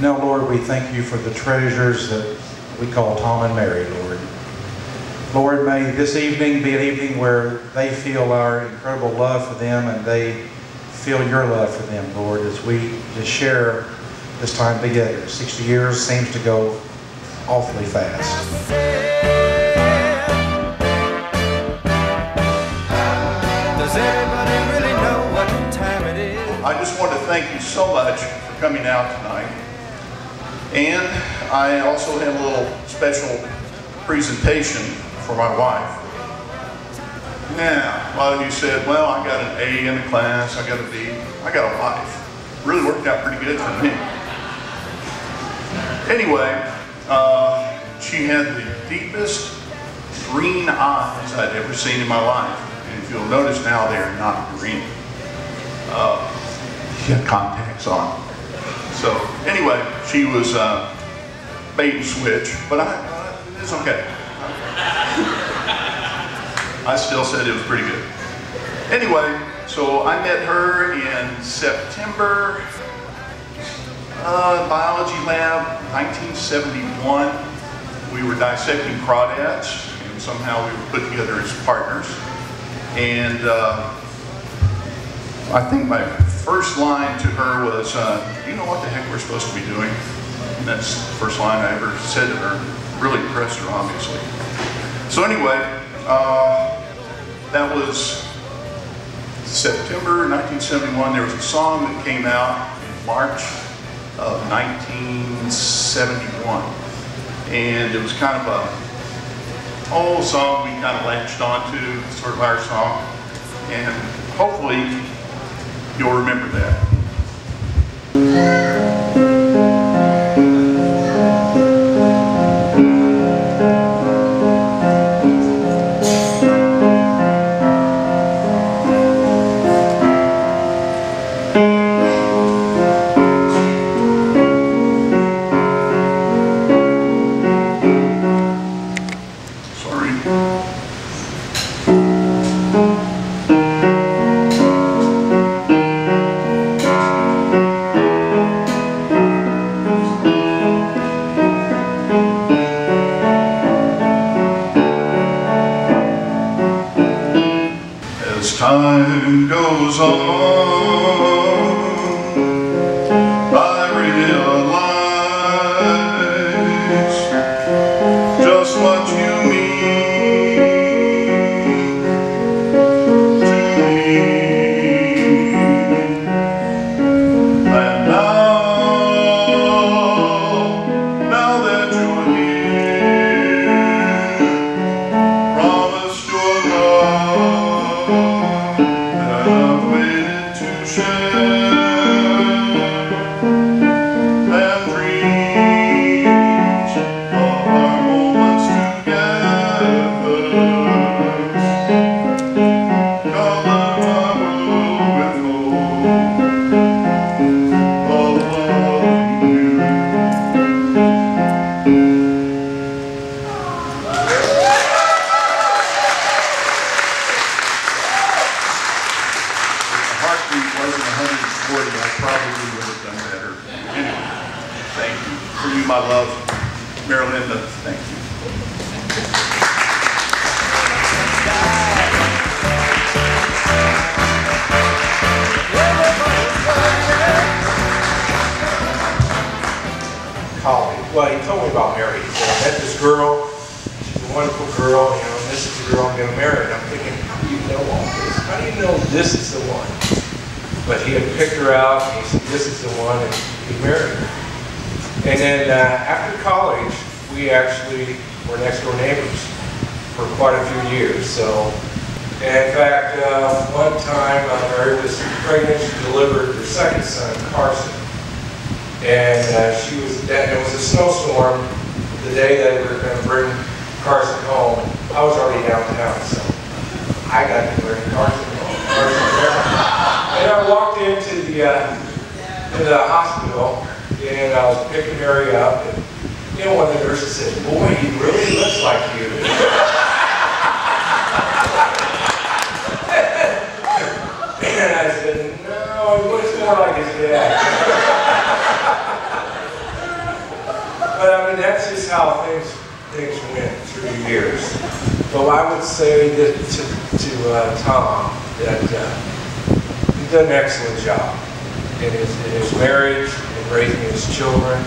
Now, Lord, we thank you for the treasures that we call Thom and Mary, Lord. Lord, may this evening be an evening where they feel our incredible love for them and they feel your love for them, Lord, as we just share this time together. 60 years seems to go awfully fast. Does anybody really know what time it is? I just want to thank you so much for coming out tonight. And I also have a little special presentation for my wife. Now, a lot of you said, well, I got an A in the class, I got a B. I got a wife. Really worked out pretty good for me. Anyway, she had the deepest green eyes I'd ever seen in my life. And if you'll notice now, they are not green. She had contacts on. So anyway, she was bait and switch, but it's okay. I still said it was pretty good. Anyway, so I met her in September, biology lab, 1971. We were dissecting crawdads, and somehow we were put together as partners. And I think my first line to her was, do you know what the heck we're supposed to be doing? And that's the first line I ever said to her. Really impressed her, obviously. So anyway, that was September 1971. There was a song that came out in March of 1971. And it was kind of a old song we kind of latched onto, sort of our song. And hopefully you'll remember that. As time goes on, I realize just what you mean to me. And now that you're here, promise your love I've waited to share, and dreams of our moments together color my world with hope of loving you. Heartbeat wasn't 140, I probably would have done better. Anyway, thank you. For you, my love, Marilinda, thank you. College. Well, he told me about Mary. He said, I met this girl, she's a wonderful girl, you know, and this is the girl I'm going to marry. And I'm thinking, how do you know all this? How do you know this is the one? But he had picked her out, and he said, this is the one, and he married her. And then after college, we actually were next door neighbors for quite a few years. So, and in fact, one time Mary was pregnant, she delivered her second son, Carson. And it was a snowstorm the day that we were going to bring Carson home. I was already downtown, so I got to bring Carson home. And I walked into the hospital, and I was picking Mary up, and you know, one of the nurses said, "Boy, he really looks like you." And I said, "No, he looks more like his dad." but I mean, that's just how things went through the years. So I would say that to Thom that he did an excellent job in his marriage and raising his children.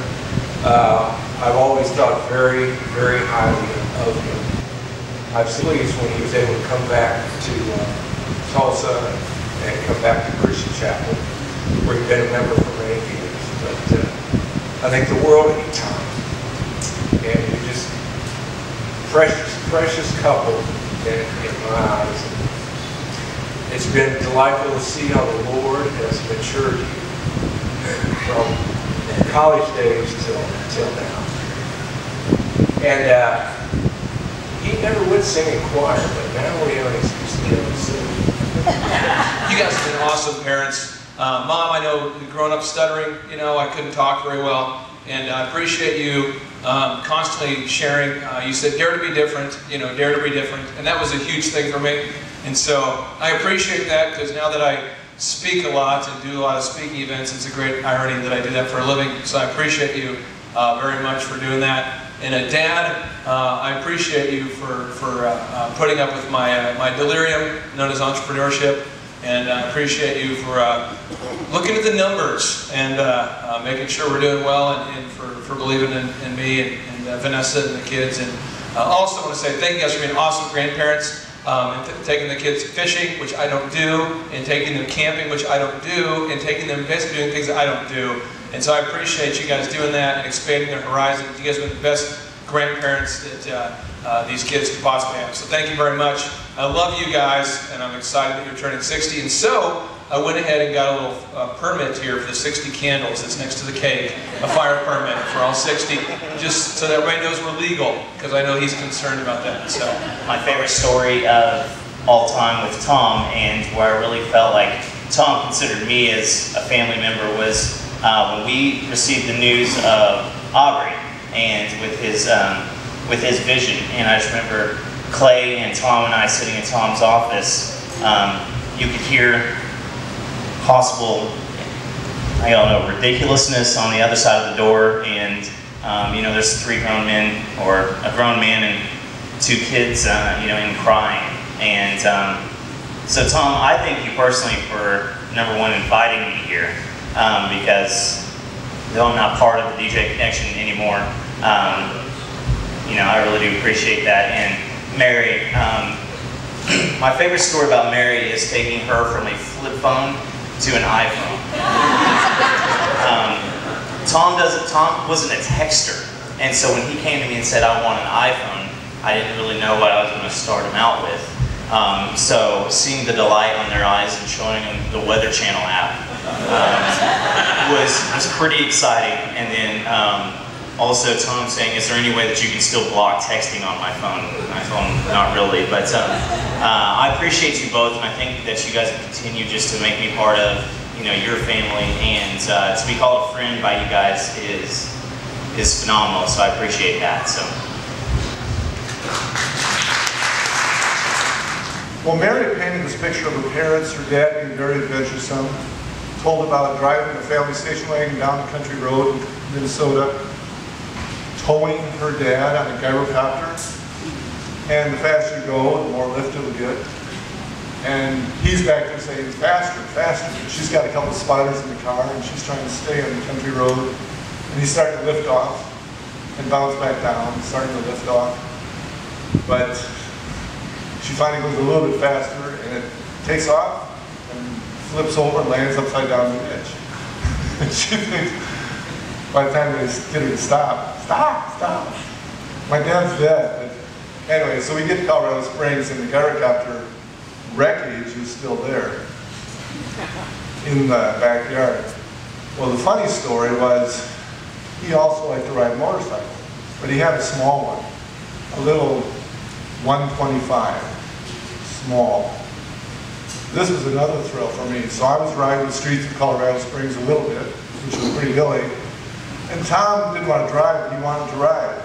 I've always thought very, very highly of him. I've seen when he was able to come back to Tulsa and come back to Christian Chapel, where he'd been a member for many years. But I think the world of Thom, and you're just precious couple in my eyes. It's been delightful to see how the Lord has matured you from college days till now. And he never would sing in choir, but now we always used to be able to sing. You guys have been awesome parents. Mom, I know growing up stuttering, you know, I couldn't talk very well. And I appreciate you constantly sharing. You said, dare to be different, you know, dare to be different. And that was a huge thing for me. And so I appreciate that, because now that I speak a lot and do a lot of speaking events, it's a great irony that I do that for a living. So I appreciate you very much for doing that. And Dad, I appreciate you for putting up with my delirium, known as entrepreneurship. And I appreciate you for looking at the numbers and making sure we're doing well, and for believing in me and Vanessa and the kids. And I also want to say thank you guys for being awesome grandparents, and taking the kids fishing, which I don't do, and taking them camping, which I don't do, and taking them basically doing things that I don't do. And so I appreciate you guys doing that and expanding their horizons. You guys have been the best grandparents that these kids could possibly have. So thank you very much. I love you guys, and I'm excited that you're turning 60. And so I went ahead and got a little permit here for the 60 candles that's next to the cake, a fire permit for all 60, just so that everybody knows we're legal, because I know he's concerned about that. So my favorite story of all time with Thom, and where I really felt like Thom considered me as a family member, was when we received the news of Aubrey and with his vision. And I just remember Clay and Thom and I sitting in Thom's office. You could hear possible, I don't know, ridiculousness on the other side of the door, and you know, there's 3 grown men, or a grown man and 2 kids, you know, and crying. And so Thom, I thank you personally for, number one, inviting me here, because though I'm not part of the DJ Connection anymore, you know, I really do appreciate that. And Mary, my favorite story about Mary is taking her from a flip phone to an iPhone. Thom wasn't a texter, and so when he came to me and said, I want an iPhone, I didn't really know what I was going to start him out with. So seeing the delight on their eyes and showing them the Weather Channel app was pretty exciting. And then also Thom saying, is there any way that you can still block texting on my phone? I told him, not really, but I appreciate you both, and I think that you guys continue just to make me part of, you know, your family, and to be called a friend by you guys is phenomenal, so I appreciate that. So. Well, Mary painted this picture of her parents, her dad being very adventuresome, told about driving a family station wagon down the country road in Minnesota, towing her dad on a gyrocopter, and the faster you go, the more lift it'll get. And he's back there saying, faster, faster. And she's got a couple of spiders in the car, and she's trying to stay on the country road. And he's starting to lift off and bounce back down, starting to lift off. But she finally goes a little bit faster, and it takes off and flips over and lands upside down the edge. And she thinks, by the time they get her to stop, stop. My dad's dead. But anyway, so we get to Colorado Springs, and the gyrocopter wreckage is still there in the backyard. Well, the funny story was he also liked to ride a motorcycle, but he had a small one, a little 125, small. This was another thrill for me. So I was riding the streets of Colorado Springs a little bit, which was pretty hilly. And Thom didn't want to drive, he wanted to ride.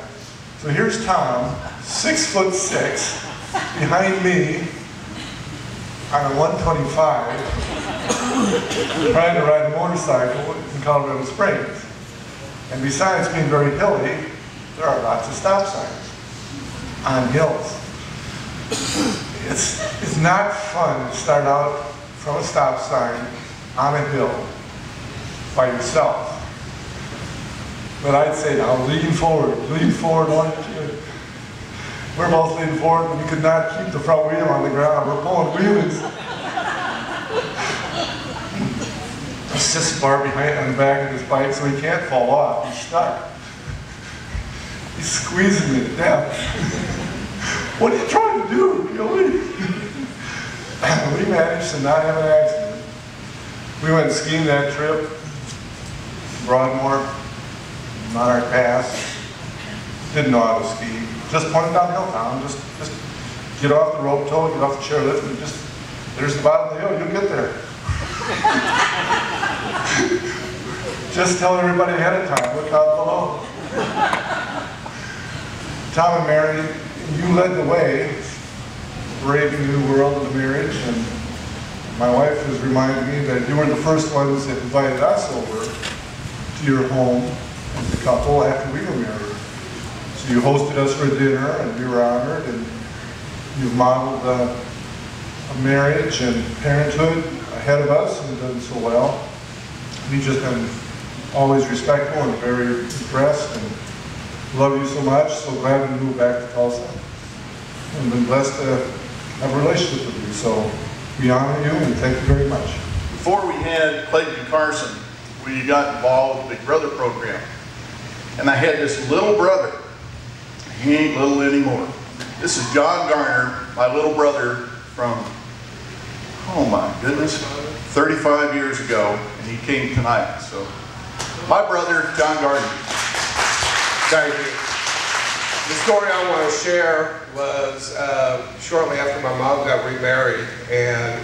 So here's Thom, 6'6", behind me on a 125, trying to ride a motorcycle in Colorado Springs. And besides being very hilly, there are lots of stop signs on hills. It's not fun to start out from a stop sign on a hill by yourself. But I'd say now, lean forward, 1, 2. We're both leaning forward, and we could not keep the front wheel on the ground. We're pulling wheelies. He's just far behind on the back of his bike, so he can't fall off. He's stuck. He's squeezing it down. What are you trying to do, Billy? We managed to not have an accident. We went skiing that trip, Broadmoor, Monarch Pass. Didn't know how to ski. Just pointed downhill, Tom. Just get off the rope toe, get off the chairlift, and just, there's the bottom of the hill, you'll get there. Just tell everybody ahead of time, look out below. Thom and Mary, you led the way, brave new world of marriage, and my wife has reminded me that you were the first ones that invited us over to your home as a couple after we were married. So you hosted us for dinner, and we were honored, and you've modeled a marriage and parenthood ahead of us and done so well. We've just been always respectful and very impressed and love you so much. So glad we moved back to Tulsa and been blessed to have a relationship with you. So we honor you and thank you very much. Before we had Clayton and Carson, we got involved with the Big Brother program. And I had this little brother. He ain't little anymore. This is John Garner, my little brother from, oh my goodness, 35 years ago, and he came tonight. So, my brother, John Garner. Thank you. The story I want to share was shortly after my mom got remarried, and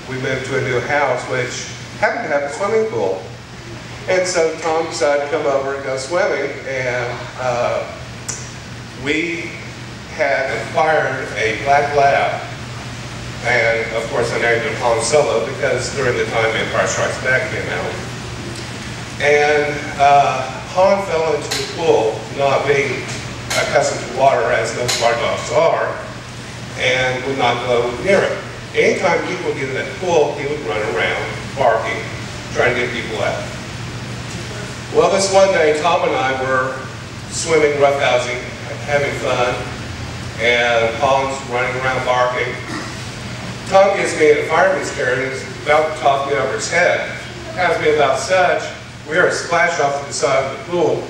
we moved to a new house, which happened to have a swimming pool. And so Thom decided to come over and go swimming, and we had acquired a black lab. And of course I named him Han Solo because during the time Empire Strikes Back came out. And Han fell into the pool, not being accustomed to water as most of our dogs are, and would not go near it. Anytime people get in that pool, he would run around, barking, trying to get people out. Well, this one day, Thom and I were swimming, roughhousing, having fun, and Han's running around barking. Thom gets me in a fireman's carrier and is about to toss me over his head. Has me about such, we hear a splash off to the side of the pool.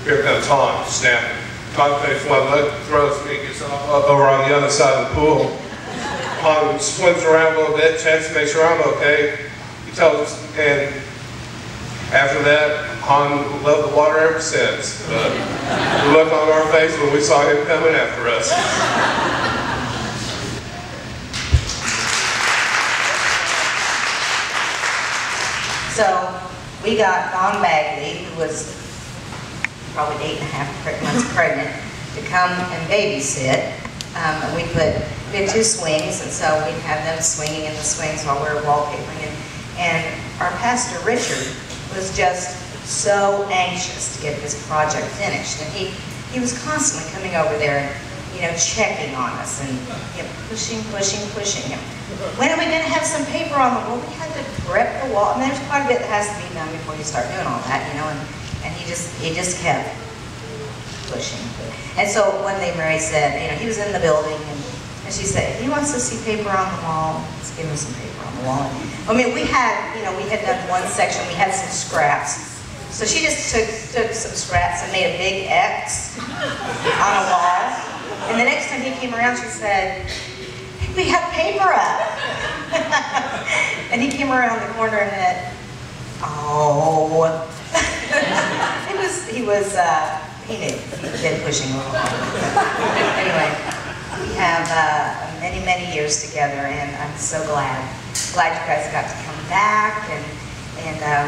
Here comes Han, snapping. Thom takes one look, throws me, gets up over on the other side of the pool. Han swims around a little bit, checks to make sure I'm okay. He tells us, and after that, Han loved the water ever since. But the look on our face when we saw him coming after us. So we got Don Bagley, who was probably 8.5 months pregnant, to come and babysit. And we had 2 swings, and so we'd have them swinging in the swings while we were wallpapering. And our pastor, Richard, was just so anxious to get this project finished. And he was constantly coming over there and, checking on us and pushing. When are we going to have some paper on the wall? We had to prep the wall. I mean, there's quite a bit that has to be done before you start doing all that, and he just kept pushing. And so one day Mary said, he was in the building, and she said, he wants to see paper on the wall. Let's give him some paper on the wall. I mean, we had done one section, we had some scraps. So she just took some scraps and made a big X on a wall. And the next time he came around, she said, we have paper up. And he came around the corner and said, oh. He had been pushing a little harder. Anyway, we have many years together, and I'm so glad you guys got to come back, and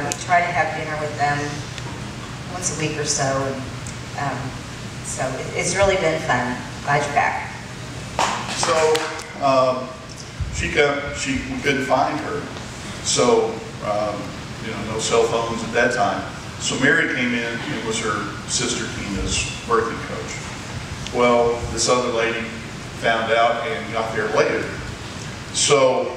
we try to have dinner with them once a week or so. So it's really been fun. Glad you're back. So we couldn't find her. So no cell phones at that time. So Mary came in and was her sister Tina's birthing coach. Well, this other lady found out and got there later. So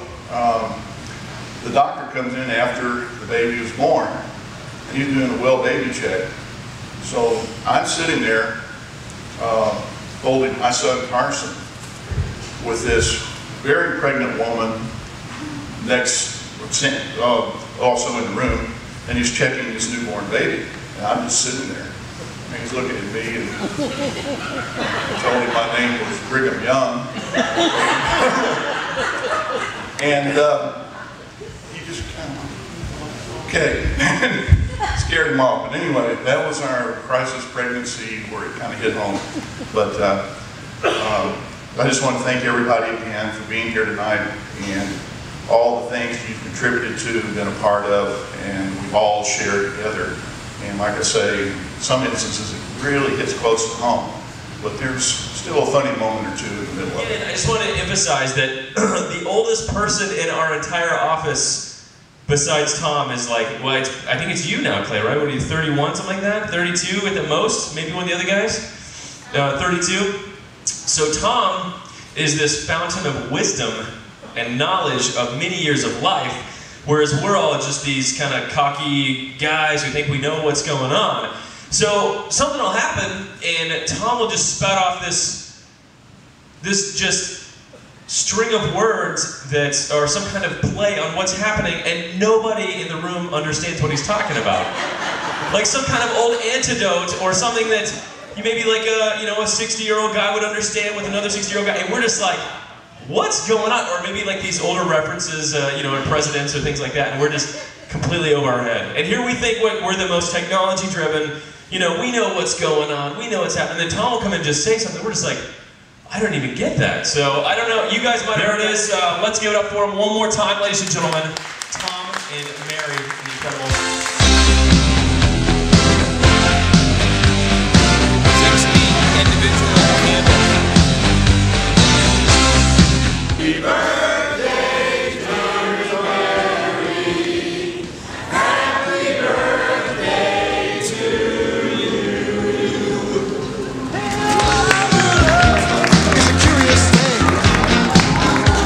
the doctor comes in after the baby was born, and he's doing a well baby check. So I'm sitting there holding my son Carson with this very pregnant woman also in the room, and he's checking his newborn baby. And I'm just sitting there. And he's looking at me, and I told him my name was Brigham Young. And he just kind of, okay, scared him off. But anyway, that was our crisis pregnancy where it kind of hit home. But I just want to thank everybody again for being here tonight and all the things you've contributed to, been a part of, and we've all shared together. And like I say, in some instances it really hits close to home, but there's still a funny moment or two in the middle of it. I just want to emphasize that the oldest person in our entire office, besides Thom, is like, well, I think it's you now, Clay, right? What are you, 31, something like that? 32 at the most? Maybe one of the other guys? 32? So Thom is this fountain of wisdom and knowledge of many years of life, whereas we're all just these kind of cocky guys who think we know what's going on. So something will happen, and Thom will just spout off this just string of words that are some kind of play on what's happening, and nobody in the room understands what he's talking about. Like some kind of old antidote or something that you maybe like a 60-year-old guy would understand with another 60-year-old guy, and we're just like, what's going on? Or maybe like these older references, in presidents or things like that, and we're just completely over our head. And here we think we're the most technology-driven, we know what's going on, we know what's happening. And then Thom will come and just say something, we're just like, I don't even get that. So, I don't know, you guys might have heard this. Let's give it up for them one more time, ladies and gentlemen. Thom and Mary, the incredible. 60 individual candles. Happy birthday to Mary. Happy birthday to you. It's a curious thing.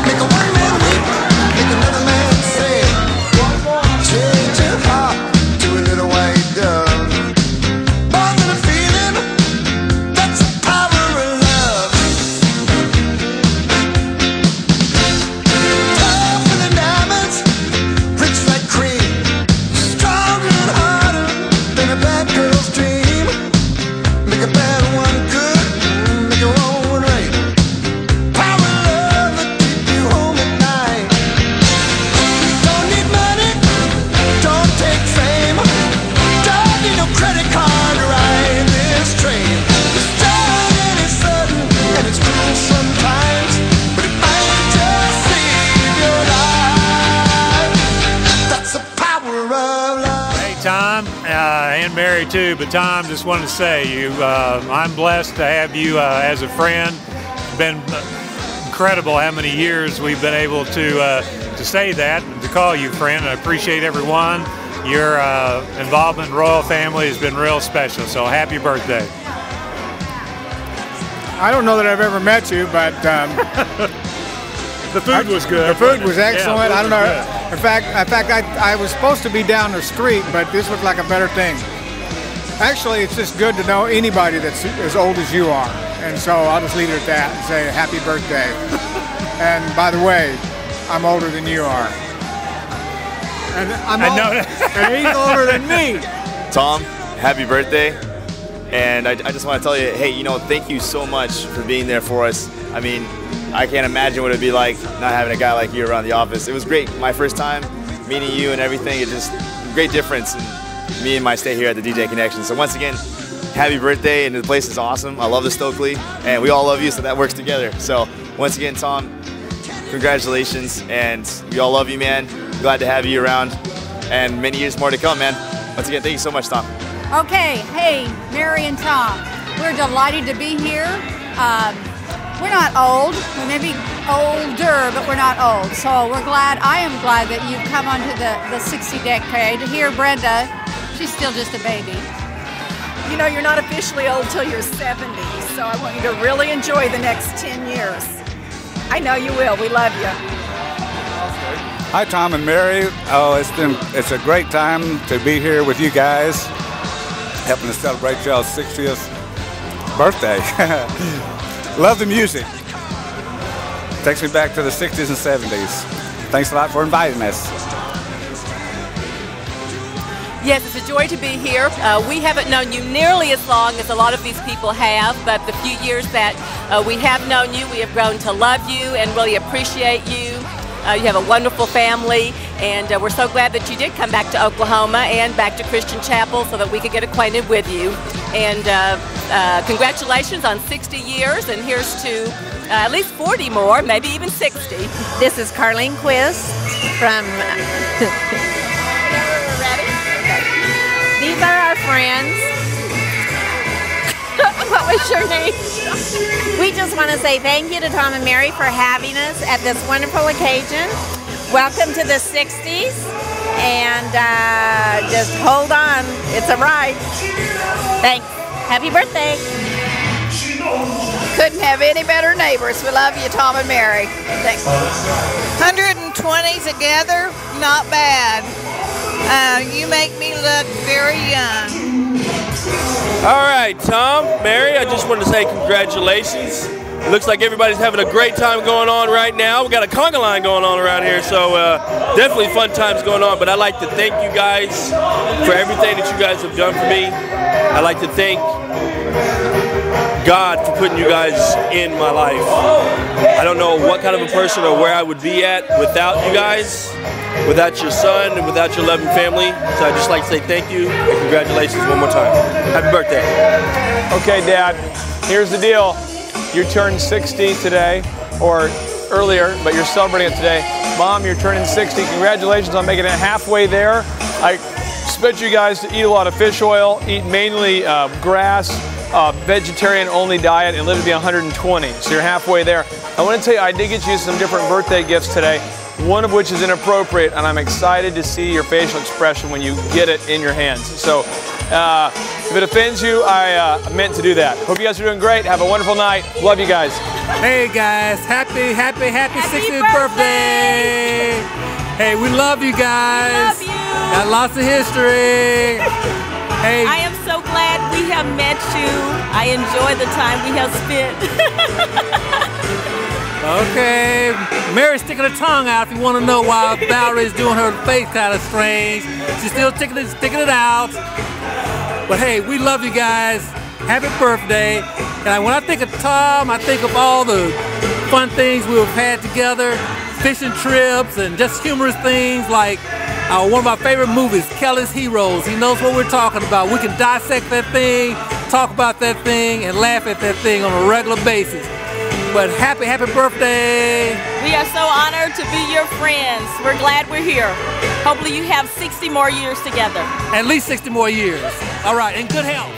Make a one man weep, make another man sing. Change your heart to a little white dove. More than a feeling, that's the power of love. Tougher than diamonds, rich like cream, stronger and harder than a bad girl's dream. Make a bad one good, make a wrong one right. Power of love that keep you home at night. Don't need money, don't take fame, don't need no credit card to ride this train. It's strong and it's sudden and it's cruel sometimes, but it might just save your life. That's the power of love. Hey, Thom, and Mary too, but Thom, just wanted to say I'm blessed to have you as a friend. It's been incredible how many years we've been able to say that and to call you friend. I appreciate everyone. Your involvement in Royal Family has been real special, so happy birthday. I don't know that I've ever met you, but The food was good. the food was excellent. Yeah, I don't know. good. In fact, I was supposed to be down the street, but this looked like a better thing. Actually, it's just good to know anybody that's as old as you are, and so I'll just leave it at that and say happy birthday. And by the way, I'm older than you are, and and he's older than me. Thom, happy birthday. And I just want to tell you, hey, thank you so much for being there for us. I mean, I can't imagine what it'd be like not having a guy like you around the office. It was great. My first time meeting you and everything, it just great difference in me and my stay here at the DJ Connection. So once again, happy birthday, and the place is awesome. I love the Stokely, and we all love you, so that works together. So once again, Thom, congratulations, and we all love you, man. Glad to have you around, and many years more to come, man. Once again, thank you so much, Thom. Okay, hey, Mary and Thom, we're delighted to be here. We're not old, we may be older, but we're not old. So I am glad that you've come onto the 60 decade. Here, Brenda She's still just a baby. You know, you're not officially old till you're 70, so I want you to really enjoy the next 10 years. I know you will. We love you. Hi, Thom and Mary. Oh, it's a great time to be here with you guys, helping to celebrate y'all's 60th birthday. Love the music. Takes me back to the 60s and 70s. Thanks a lot for inviting us. Yes, it's a joy to be here. We haven't known you nearly as long as a lot of these people have, but the few years that we have known you, we have grown to love you and really appreciate you. You have a wonderful family, and we're so glad that you did come back to Oklahoma and back to Christian Chapel so that we could get acquainted with you. And congratulations on 60 years, and here's to at least 40 more, maybe even 60. This is Carlene Quist from... These are our friends. What was your name? We just want to say thank you to Thom and Mary for having us at this wonderful occasion. Welcome to the 60s, and just hold on. It's a ride. Thanks. Happy birthday. Couldn't have any better neighbors. We love you, Thom and Mary. Thanks. 120 together, not bad. You make me look very young. All right, Thom, Mary, I just wanted to say congratulations. It looks like everybody's having a great time going on right now. We got a conga line going on around here, so definitely fun times going on. But I'd like to thank you guys for everything that you guys have done for me. I'd like to thank God for putting you guys in my life. I don't know what kind of a person or where I would be at without you guys, without your son, and without your loving family. So I'd just like to say thank you and congratulations one more time. Happy birthday. Okay, Dad, here's the deal. You turned 60 today, or earlier, but you're celebrating it today. Mom, you're turning 60. Congratulations on making it halfway there. I expect you guys to eat a lot of fish oil, eat mainly grass, vegetarian-only diet, and live to be 120. So you're halfway there. I want to tell you, I did get you some different birthday gifts today, one of which is inappropriate, and I'm excited to see your facial expression when you get it in your hands. So if it offends you, I meant to do that. Hope you guys are doing great. Have a wonderful night. Love you guys. Hey guys, happy 60th birthday. Hey, we love you guys. We love you. Got lots of history. Hey. I am so glad we have met you. I enjoy the time we have spent. Okay, Mary's sticking her tongue out if you want to know why Valerie's doing her face kind of strange. She's still sticking it out. But hey, we love you guys. Happy birthday. And when I think of Thom, I think of all the fun things we've had together, fishing trips and just humorous things like one of our favorite movies, Kelly's Heroes. He knows what we're talking about. We can dissect that thing, talk about that thing, and laugh at that thing on a regular basis. But happy birthday. We are so honored to be your friends. We're glad we're here. Hopefully you have 60 more years together. At least 60 more years. All right, in good health.